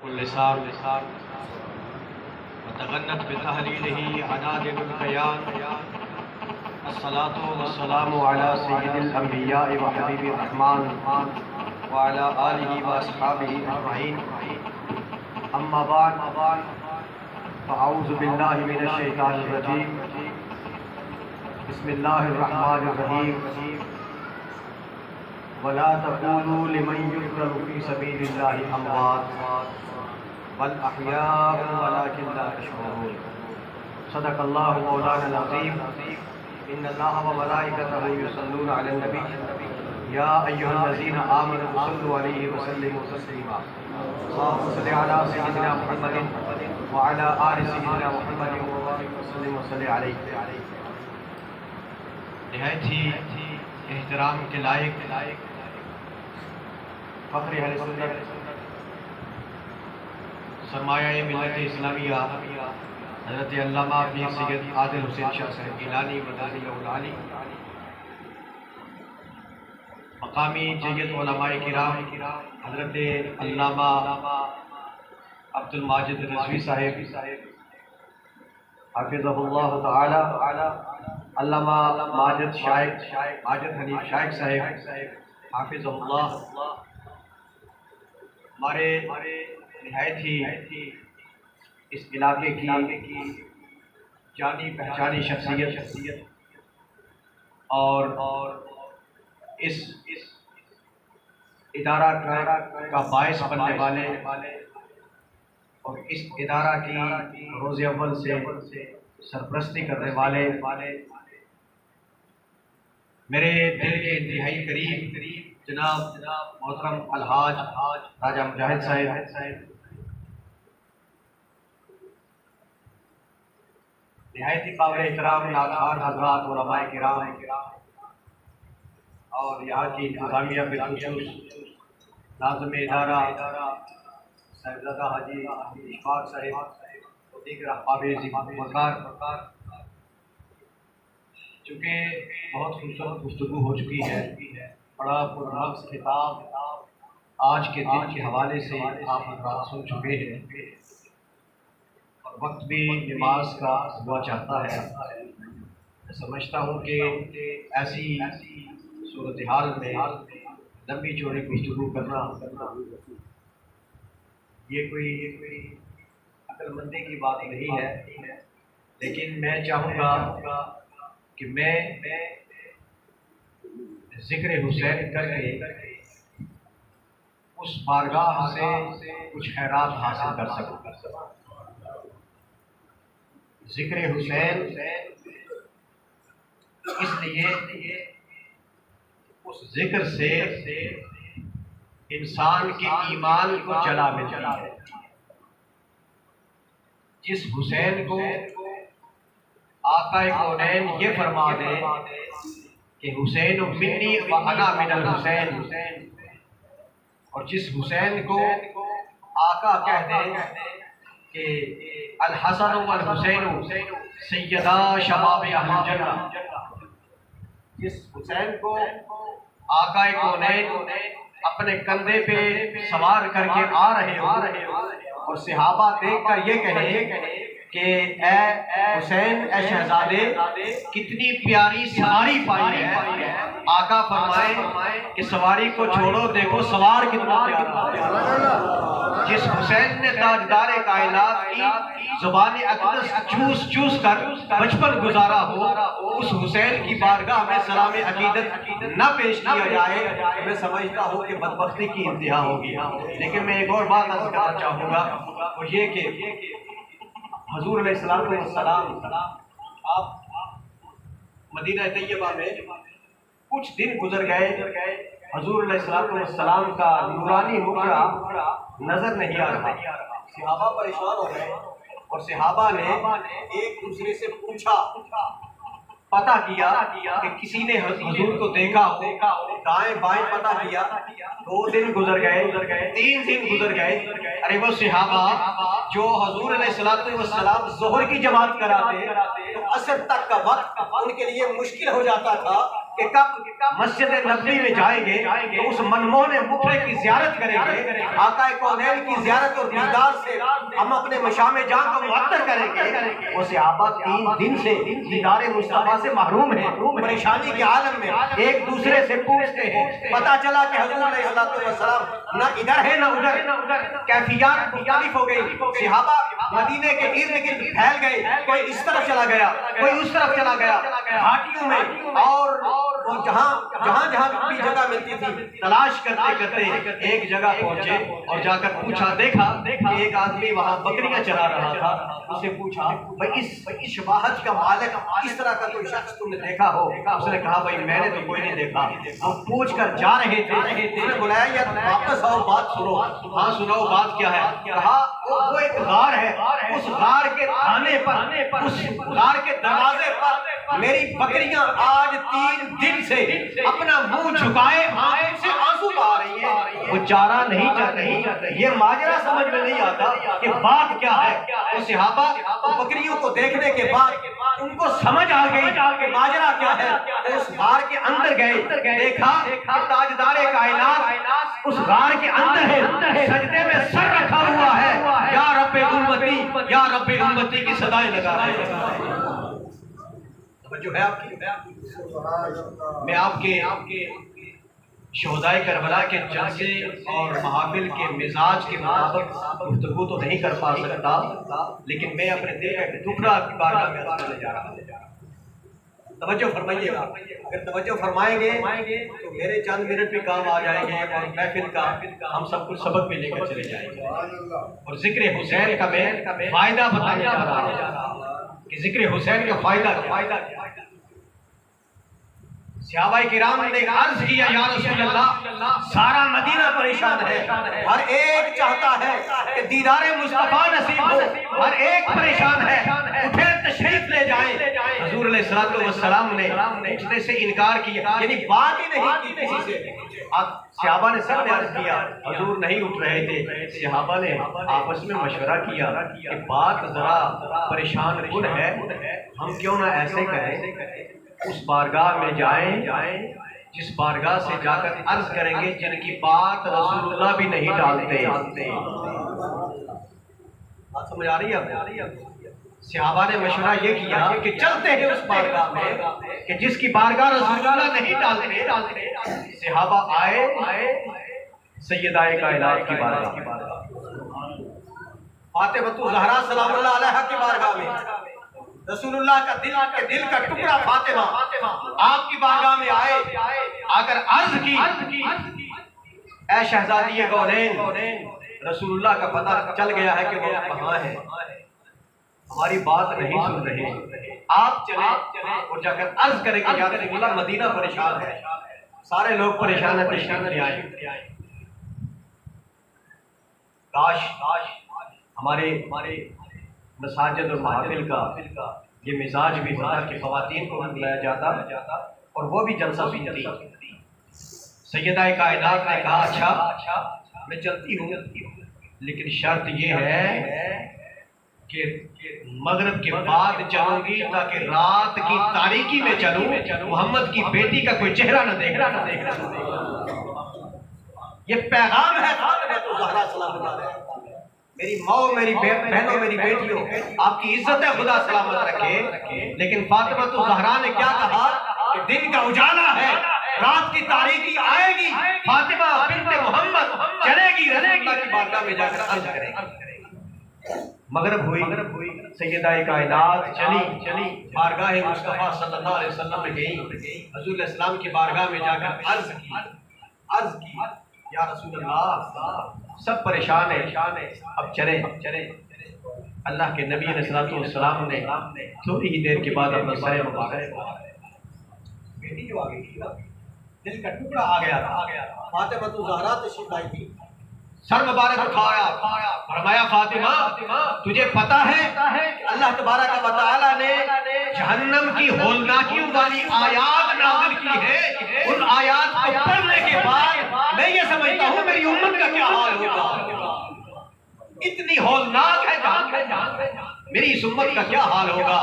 اللسان وتغنت بتهليله عنادل الكيان. الصلاة والسلام على سيد الأنبياء وحبيب الرحمن وعلى آله وأصحابه أجمعين. أما بعد فأعوذ بالله من الشيطان الرجيم. بسم الله الرحمن الرحيم. ولا تقولوا لمن يقتل في سبيل الله أموات بل أحياء ولكن لا تشعرون. صدق الله مولانا العظيم. إن الله وملائكته يصلون على النبي يا أيها الذين آمنوا صلوا عليه وسلموا تسليما. اللهم صل على سيدنا محمد وعلى آل سيدنا محمد وبارك وسلم وصل عليه. نہایت ہی احترام کے لائق فخر اہل سنت سرمایہ ملت اسلامیہ حضرت علامہ پیر سید عادل حسین شاہ صاحب گیلانی مدنی العالی، مقامی جیت علماء کرام حضرت علامہ عبد الماجد رضوی صاحب حافظہ اللہ تعالی، علامہ ماجد حنیف شائق صاحب حافظ اللہ، ہمارے نہایت ہی اس علاقے کی جانی پہچانی شخصیت اور اس ادارہ کا باعث بننے والے اور اس ادارہ کی روز اول سے سرپرستی کرنے والے میرے دل کے انتہائی قریب جناب محترم الحاج راجہ مجاہد صاحب، نہایت ہی قابل احترام ناظرین حضرات علماء کرام اور یہاں کی انتظامیہ بالخصوص ناظم ادارہ صاحبزادہ حاجی اشفاق صاحب اور دیگر احباب عزیز وقار. چونکہ بہت خوبصورت گفتگو ہو چکی ہے، بڑا پرمغز خطاب آج کے دن کے حوالے سے آپ حضرات سن چکے ہیں اور وقت بھی نماز کا ہوا چاہتا ہے. میں سمجھتا ہوں کہ ایسی صورتحال میں لمبی چوڑی گفتگو کرنا یہ کوئی عقل مندی کی بات نہیں ہے، لیکن میں چاہوں گا کہ میں ذکر حسین کر کے اس بارگاہ سے کچھ خیرات حاصل کر سکوں. ذکر حسین اس لیے اس ذکر سے انسان کے ایمان کو جلا ملتی ہے. جس حسین کو آقا کونین یہ فرما دے کہ حسین منی و انا من الحسین، اور جس حسین کو آقا کہہ دے کہ الحسن والحسین سیدا شباب اہل الجنہ، جس حسین کو آقا کونین اپنے کندھے پہ سوار کر کے آ رہے ہو اور صحابہ دیکھ کر یہ کہے کہ اے حسین اے شہزادے کتنی پیاری سواری پائی ہے، آقا فرمائے کہ سواری کو چھوڑو، دیکھو سوار کتنا پیارا ہے. جس حسین نے تاجدار کائنات کی زبان اقدس چوس کر بچپن گزارا ہو، اس حسین کی بارگاہ میں سلام عقیدت نہ پیش کیا جائے، میں سمجھتا ہوں کہ بدبختی کی انتہا ہوگی. لیکن میں ایک اور بات عرض کرنا چاہوں گا، وہ یہ کہ حضور علیہ السلام آپ مدینہ طیبہ میں کچھ دن گزر گئے، حضور علیہ السلام کا نورانی حجرہ نظر نہیں آ رہا. صحابہ پریشان ہو گئے اور صحابہ نے ایک دوسرے سے پوچھا، پتہ کیا کہ کسی نے حضور کو دیکھا ہو، دائیں بائیں پتہ کیا. 2 دن گزر گئے، 3 دن گزر گئے. ارے وہ صحابہ جو حضور علیہ السلام ظہر کی جماعت کراتے تو عصر تک کا وقت ان کے لیے مشکل ہو جاتا تھا، کہ کب مسجد نبوی میں جائیں گے تو اس منموہن مکھڑے کی زیارت کریں گے، آقا کونین کی زیارت اور دیدار سے ہم اپنے مشام جان کو معطر کریں گے۔ وہ صحابہ 3 دن سے دیدار مصطفیٰ سے محروم ہیں، پریشانی کے عالم میں ایک دوسرے سے پوچھتے ہیں، پتہ چلا کہ حضور علیہ السلام نہ ادھر ہے نہ ادھر، کیفیات مختلف ہو گئی، صحابہ مدینے کے ارد گرد پھیل گئے، کوئی اس طرف چلا گیا کوئی اس طرف چلا گیا، گھاٹیوں میں اور جہاں بھی جگہ ملتی تھی تلاش کرتے کرتے ایک جگہ پہنچے اور جا کر پوچھا، دیکھا ایک آدمی وہاں بکریاں چرا رہا تھا، اسے پوچھا بھائی اس شباہت کا مالک اس طرح کا کوئی شخص تم نے دیکھا ہو؟ اس نے کہا بھائی میں نے تو کوئی نہیں دیکھا۔ ہم پوچھ کر جا رہے تھے، اس نے بلایا یا واپس آؤ بات سنو۔ ہاں سناؤ بات کیا ہے؟ کہا وہ ایک غار ہے، اس غار کے تھانے پر، اس غار کے دروازے پر میری بکریاں آج 3 دن سے اپنا منہ جھکائے آنکھوں سے آنسو بہا رہی ہیں، وہ چارہ نہیں چاہ رہی۔ یہ ماجرا سمجھ میں نہیں آتا کہ بات کیا ہے۔ وہ صحابہ بکریوں کو دیکھنے کے بعد ان کو سمجھ آ گئی کہ ماجرا کیا ہے۔ اس غار کے اندر گئے، دیکھا کہ تاجدار کائنات اس غار کے اندر ہے، سجدے میں سر رکھا ہوا ہے، یا رب امتی یا رب امتی کی صدائیں لگا رہے ہیں۔ جو ہے آپ کی، میں آپ کے شہدائے کربلا کے جلسے اور محافل کے مزاج کے مطابق گفتگو تو نہیں کر پا سکتا، لیکن میں اپنے دل کا ٹکڑا آپ کی بارگاہ میں عرض کرنے جا رہا ہوں۔ توجہ فرمائیے گا، اگر توجہ فرمائیں گے تو میرے چند منٹ بھی کام آ جائیں گے اور محفل کا ہم سب کچھ سبق میں لے کر چلے جائیں گے۔ اور ذکر حسین کا میں فائدہ بتانے جا رہا ہوں کہ ذکر حسین کا فائدہ کیا۔ صحابہ کرام نے عرض کیا یا رسول اللہ سارا مدینہ پریشان ہے، ہر ایک چاہتا ہے کہ دیدار مصطفیٰ نصیب ہو، ہر ایک پریشان ہے، اٹھے تشریف لے جائیں۔ حضور علیہ السلام نے اٹھنے سے انکار کیا، یعنی بات ہی نہیں کی کسی سے۔ صحابہ نے سب نے عرض کیا، حضور نہیں اٹھ رہے تھے۔ صحابہ نے آپس میں مشورہ کیا کہ بات ذرا پریشان کن ہے، ہم کیوں نہ ایسے کریں اس بارگاہ میں جائیں جس بارگاہ سے جا کر عرض کریں گے جن کی بات رسول اللہ بھی نہیں ڈالتے۔ بات سمجھ آ رہی ہے؟ صحابہ نے مشورہ یہ کیا کہ چلتے ہیں اس بارگاہ میں کہ جس کی بارگاہ رسول اللہ نہیں ڈالتے۔ صحابہ آئے سیدہ کائنات کی بارگاہ، فاطمہ زہرا سلام اللہ علیہا کی بارگاہ میں، رسول اللہ کا دل کا ٹکڑا فاطمہ آپ کی بارگاہ میں آ کر عرض کی، اے شہزادی کونین، رسول اللہ کا پتہ چل گیا ہے کہ وہ کہاں ہے، ہماری بات نہیں سن رہے، آپ چلیں اور جا کر عرض کریں کہ یا رسول اللہ مدینہ پریشان ہے، سارے لوگ پریشان ہیں، تشریف لے آئیں۔ کاش ہمارے مساجد اور محافل کا یہ مزاج بھی ہوتا کہ خواتین کو بلایا جاتا اور وہ بھی جلسہ سنتی۔ سیدہ کائنات نے کہا اچھا میں چلتی ہوں، لیکن شرط یہ ہے کہ مغرب کے بعد چلوں گی تاکہ رات کی تاریکی میں چلوں، محمد کی بیٹی کا کوئی چہرہ نہ دیکھ۔ یہ پیغام ہے فاطمہ زہرا سلام اللہ علیہا، میری ماں، میری بہنوں، میری بیٹیوں، آپ کی عزت ہے، خدا سلامت رکھے۔ لیکن فاطمہ زہرا نے کیا کہا کہ دن کا اجالا ہے، رات کی تاریکی آئے گی، فاطمہ بنت محمد چلے گی رسول اللہ کی بارگاہ میں جا کر عرض کرے گی۔ مغرب ہوئی، سیدہ کائنات چلی بارگاہ مصطفیٰ صلی اللہ علیہ وسلم میں گئی، حضور علیہ السلام کی بارگاہ میں جا کر عرض کی یا رسول اللہ سب پریشان ہیں، اب چلیں۔ اللہ کے نبی علیہ السلام نے تھوڑی ہی دیر کے بعد اپنا سر مبارک، بیٹی جو آ گئی تھی، دل کا ٹکڑا آ گیا تھا، فاطمہ زہرا تشریف لائی تھی، سر مبارک اٹھایا، فرمایا فاطمہ تجھے پتہ ہے اللہ تبارک و تعالیٰ نے جہنم کی ہولناکیوں والی آیات نازل کی ہے، ان آیات کو پڑھنے کے بعد میں یہ سمجھتا ہوں میری امت کا کیا حال ہوگا، اتنی ہولناک ہے جہنم، میری اس امت کا کیا حال ہوگا۔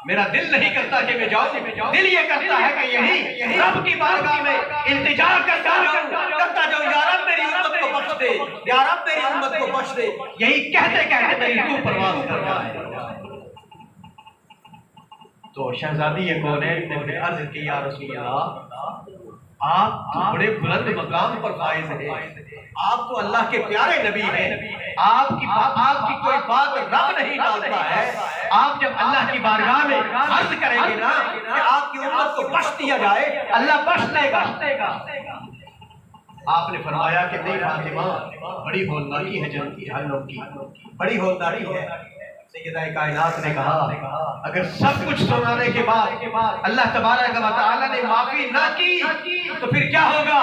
میرا دل نہیں کرتا کہ میں جاؤں، دل یہ کرتا ہے کہ یہی رب کی بارگاہ میں التجا کرتا جاؤں، یا رب میری امت کو بخش دے، یا رب میری امت کو بخش دے، یہی کہتے کہتے میری روح پرواز کر جائے۔ تو شہزادی کونین نے عرض کی یا رسول اللہ آپ تو بڑے بلند مقام پر فائز ہیں، آپ تو اللہ کے پیارے نبی ہیں، آپ کی کوئی بات رب نہیں ڈالتا ہے، آپ جب اللہ کی بارگاہ میں عرض کریں گے نا کہ آپ کی امت کو بخش دیا جائے، اللہ بخش دے گا۔ آپ نے فرمایا کہ نہیں فاطمہ، بڑی ہولناکی ہے جہنم کی، بڑی ہولناکی ہے۔ سیدہ کائنات نے کہا اگر سب کچھ سنانے کے بعد اللہ تبارک و تعالی نے معافی نہ کی تو پھر کیا ہوگا؟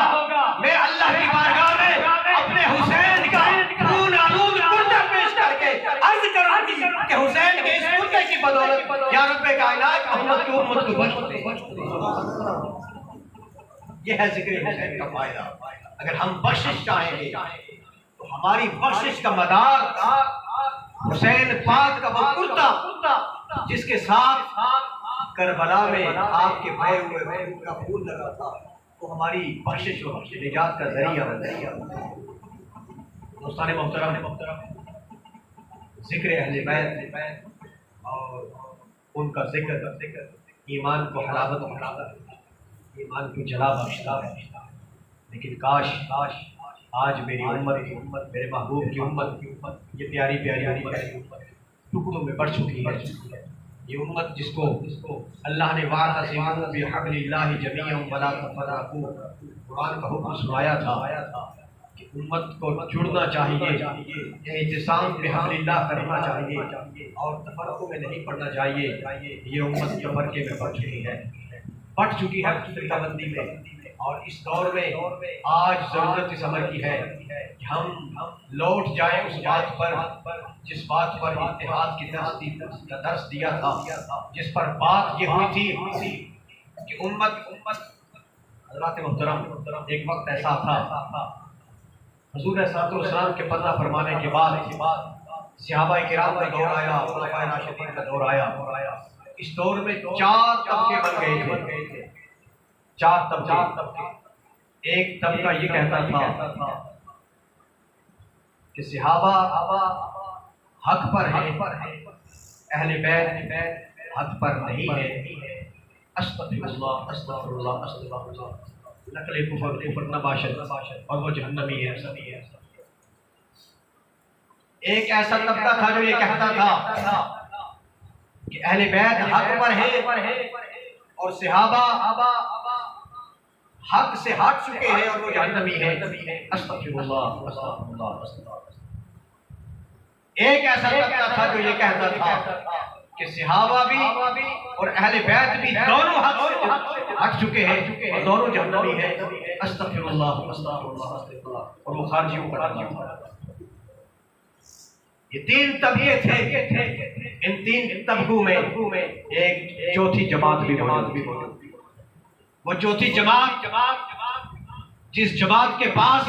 میں اللہ کی بارگاہ میں اپنے حسین کا خون آلود کردہ پیش کر کے عرض کروں گی کہ حسین کے اس کردے کی بدولت یا رب کائنات محمد کی امت کو بخش دے۔ یہ ہے ذکر حسین کا فائدہ۔ اگر ہم بخشش چاہیں گے تو ہماری بخشش کا مدار حسین پاک کا وہ کرتا جس کے ساتھ کربلا میں آپ کے بھائی ہوئے کا خون لگا تھا، وہ ہماری بخشش و نجات کا ذریعہ ہے۔ دوستان محترم، ذکر اہل بیت اور ان کا ذکر ایمان کو حلاوت بخشتا ہے، ایمان کو جلا بخشتا ہے۔ لیکن کاش آج میری امت، میرے محبوب کی امت، یہ پیاری پیاری امت ٹکڑوں میں بڑھ چکی ہے۔ یہ امت جس کو اللہ نے واعتصموا بحبل اللہ جمیعا ولا تفرقوا قرآن کا حکم سنایا تھا کہ امت کو جڑنا چاہیے، اعتصام بحبل اللہ کرنا چاہیے اور تفرقوں میں نہیں پڑنا چاہیے۔ یہ امت تفرقے میں بڑھ چکی ہے فرقہ بندی میں، اور اس دور میں آج ضرورت اس امر کی ہے کہ ہم لوٹ جائیں اس بات پر جس بات پر اتحاد کی درس دیا تھا، جس پر بات یہ ہوئی تھی کہ امت حضرات محترم، ایک وقت ایسا تھا حضور صلی اللہ علیہ وسلم کے پردہ فرمانے کے بعد صحابہ کرام کا دور آیا، خلفائے راشدین کا دور آیا۔ اس دور میں 4 طبقے بن گئے تھے، 4 طبقے۔ ایک طبقہ یہ کہتا تھا کہ صحابہ حق پر ہیں، اہل بیت حق پر نہیں ہے، استغفر اللہ استغفر اللہ استغفر اللہ، نقل کفر نہ باشد اور وہ جہنمی ہے۔ ایک ایسا طبقہ تھا جو یہ کہتا تھا کہ اہل بیت حق پر ہیں اور صحابہ حق سے ہٹ چکے ہیں اور وہ جہنمی ہے۔ استغفر اللہ استغفر اللہ استغفر اللہ۔ ایک ایسا طبقہ تھا جو یہ کہتا تھا کہ صحابہ بھی اور اہل بیت بھی دونوں حق سے ہٹ چکے ہیں اور دونوں جہنمی ہیں۔ استغفر اللہ استغفر اللہ استغفر اللہ، اور وہ خارجیوں کا تھا۔ یہ 3 طبقے تھے، ان 3 طبقوں میں ایک چوتھی جماعت بھی موجود۔ وہ چوتھی جماعت جس جماعت کے پاس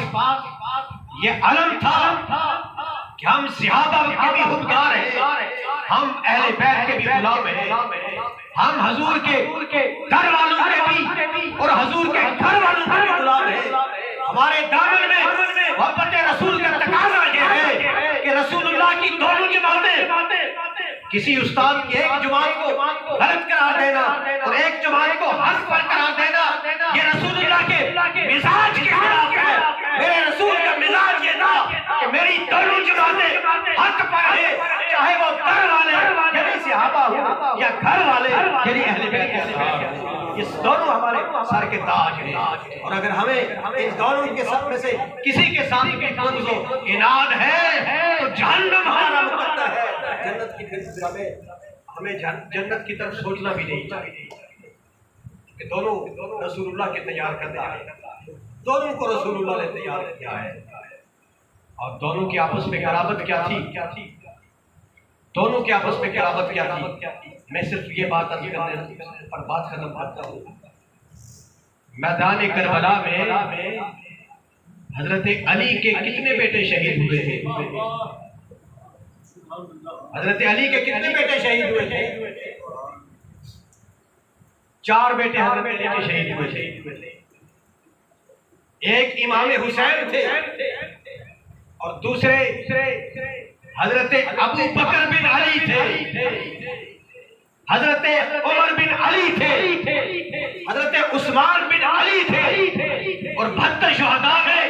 یہ علم تھا کہ ہم صحابہ کے بھی حکمران ہیں، ہم اہل بیت کے بھی غلام ہیں، ہم حضور کے گھر والوں کے بھی اور حضور کے گھر والوں کے بھی غلام ہیں۔ ہمارے دامن میں محبت رسول کا تقاضا یہ ہے کہ رسول اللہ کی دونوں جماعتیں، کسی استاد کی ایک جماعت کو غلط قرار دینا اور ایک جماعت کو حق پر قرار دینا، یہ رسول اللہ کے مزاج کے خلاف ہے۔ میرے رسول کا مزاج یہ تھا کہ میری دونوں جماعتیں حق پر ہیں، چاہے وہ گھر والے یعنی صحابہ ہو یا گھر والے یعنی اہل بیت کے اصحاب، یہ دونوں ہمارے سر کے تاج ہیں۔ اور اگر ہمیں ان دونوں کے سب میں سے کسی کے ساتھ بھی بغض و عناد ہے تو جہنم ہمارا مقدر ہے۔ جنت کی ہمیں جنت کی طرف سوچنا بھی نہیں چاہیے کہ دونوں رسول اللہ کے تیار کرنا ہے، دونوں کو رسول اللہ نے تیار کیا ہے۔ اور دونوں کی آپس میں قرابت کیا تھی؟ دونوں کی آپس میں قرابت کیا تھی؟ میں صرف یہ بات عرض کرنے پر بات ختم کرتا ہوں۔ میدان کربلا میں حضرت علی کے کتنے بیٹے شہید ہوئے تھے؟ حضرت علی کے کتنے بیٹے شہید ہوئے تھے؟ 4 بیٹے حضرت علی کے شہید ہوئے تھے. ایک امام حسین تھے اور دوسرے حضرت ابو بکر بن علی تھے، حضرت عمر بن علی تھے، حضرت عثمان بن علی تھے، اور 72 شہداء میں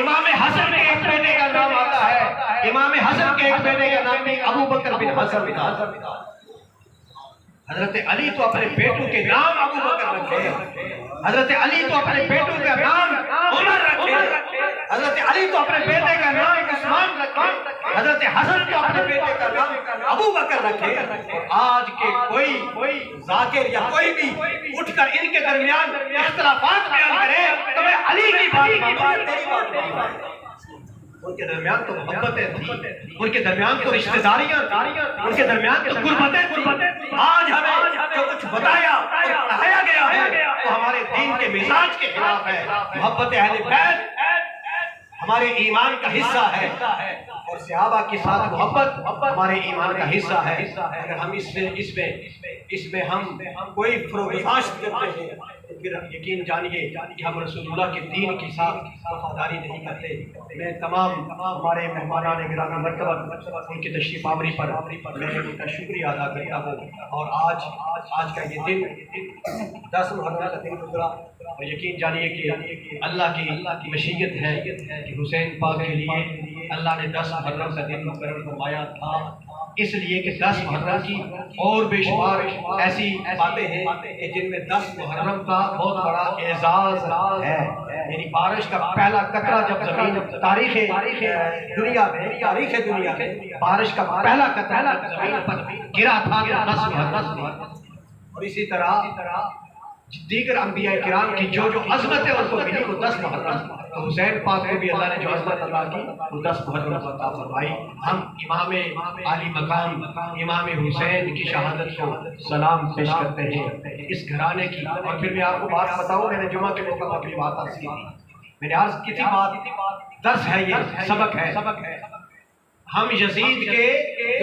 امام حسن کے ایک بیٹے کا نام آتا ہے. امام حسن کے ایک بیٹے کا نام بھی ابو بکر بن حسن تھا. حضرت علی تو اپنے بیٹوں کے نام ابو بکر رکھے، حضرت علی تو اپنے بیٹوں کا نام عمر رکھے، حضرت علی تو اپنے بیٹے کا نام عثمان رکھے، حضرت حسن تو اپنے بیٹے کا نام ابو بکر رکھے. آج کے کوئی ذاکر یا کوئی بھی اٹھ کر ان کے درمیان اختلافات بیان کرے تو میں علی کی بات مانوں، تیری بات مانوں. ان کے درمیان تو محبتیں تھیں، ان کے درمیان تو رشتہ داریاں تھیں، ان کے درمیان تو قربتیں تھیں. آج ہمیں جو کچھ بتایا اور پڑھایا گیا ہے وہ ہمارے دین کے مزاج کے خلاف ہے. محبت اہل بیت ہمارے ایمان کا حصہ ہے اور صحابہ کے ساتھ محبت ہمارے ایمان کا حصہ ہے. اگر ہم اس میں ہم کوئی فروگزاشت کرتے ہیں تو پھر یقین جانیے کہ ہم رسول اللہ کے دین کے ساتھ وفاداری نہیں کرتے. میں تمام ہمارے مہمانان گرامی مرتبہ ان کی تشریف آوری پر میں ان کا شکریہ ادا کرتا ہوں. اور آج کا یہ دن 10 محرم کا دن گزرا اور یقین جانیے کہ اللہ کی مشیت ہے کہ حسین پاک کے لیے اللہ نے 10 محرم کا دن مقرر فرمایا تھا، اس لیے کہ 10 محرم کی اور بے شمار ایسی باتیں ہیں کہ جن میں 10 محرم کا بہت بڑا اعزاز ہے. یعنی بارش کا پہلا قطرہ جب زمین تاریخ دنیا میں بارش کا پہلا قطرہ زمین پر گرا تھا 10 محرم. اور اسی طرح دیگر انبیاء کرام کی جو عظمت ہے ان کو ملی وہ 10 محرم. تو حسین پاک کو بھی اللہ نے جو عظمت عطا کی وہ 10 محرم عطا فرمائی. ہم امام عالی مقام امام حسین کی شہادت کو سلام پیش کرتے ہیں اس گھرانے کی. اور پھر میں آپ کو بات بتاؤں، میں نے جمعہ کے موقع پر بھی بات عرض کی تھی، میں نے عرض کی تھی بات درس ہے، یہ سبق ہے. ہم یزید کے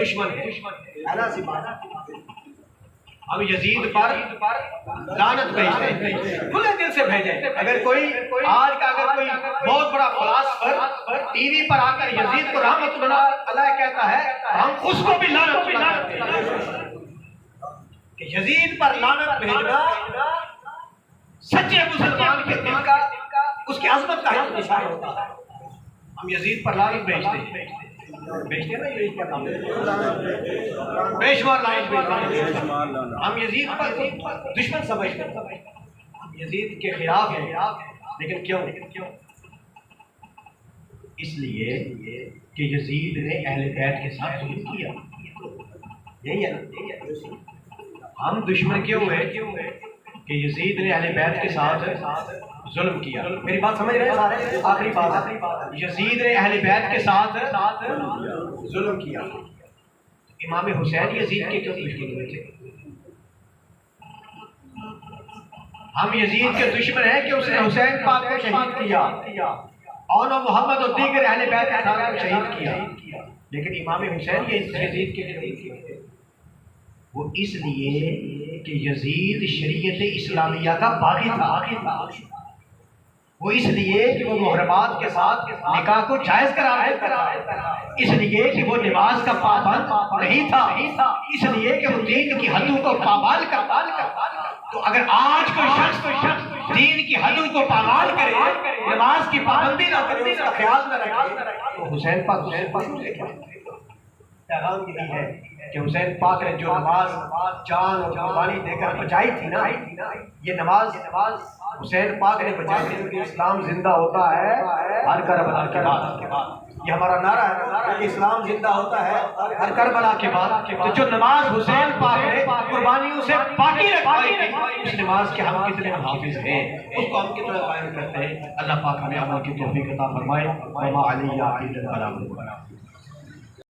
دشمن ہیں، ہم یزید پر لعنت بھیجتے ہیں، کھلے دل سے بھیجیں. اگر کوئی بہت بڑا فلاسفر ٹی وی پر آ کر یزید کو رحمت اللہ علیہ کہتا ہے، ہم اس کو بھی لعنت کرتے ہیں. کہ یزید پر لعنت بھیجنا سچے مسلمان کے دل کا، اس کی عظمت کا اشارہ ہوتا ہے. ہم یزید پر لعنت بھیجتے ہیں بے شمار لائن. ہم یزید پر دشمن سمجھتے ہیں، ہم یزید کے خلاف ہیں. لیکن کیوں؟ اس لیے کہ یزید نے اہل بیت کے ساتھ ظلم کیا. یہی ہے نا، ہم دشمن کیوں ہوئے کہ یزید نے اہل بیت کے ساتھ ظلم کیا. میری بات سمجھ رہے ہیں سارے؟ آخری بات، یزید نے اہل بیت کے ساتھ ظلم کیا. امام حسین یزید کے کیوں دشمن ہوئے تھے؟ ہم یزید کے دشمن ہیں کہ اس نے حسین پاک کو شہید کیا اور محمد اور دیگر اہل بیت کے ساتھ شہید کیا. لیکن امام حسین یزید کے کیوں تھے؟ وہ اس لیے کہ یزید شریعت اسلامیہ کا باغی تھا. وہ اس لیے کہ وہ محرمات کے ساتھ نکاح کو جائز قرار دیتا تھا، اس لیے کہ وہ نماز کا پابند نہیں تھا، اس لیے کہ وہ دین کی حدوں کو پامال کرتا. تو اگر آج کوئی شخص دین کی حدوں کو پامال کرے، نماز کی پابندی نہ کرے، اس کا خیال نہ رکھے، تو حسین پاک سے کیا پیغام یہی ہے کہ حسین پاک نے جو نماز جان اور قربانی دے کر بچائی تھی نا، یہ نماز حسین پاک نے بچائی تھی. اسلام زندہ ہوتا ہے ہر کربلا کے بعد. یہ ہمارا نعرہ ہے کہ اسلام زندہ ہوتا ہے ہر کربلا کے بعد. تو جو نماز حسین پاک نے قربانیوں سے باقی رکھوائی تھی، اس نماز کے ہم کتنے حافظ ہیں، اس کو ہم کتنا قائم کرتے ہیں. اللہ پاک ہمیں عمل کی توفیق عطا فرمائے. وما علیہ الا البلاغ.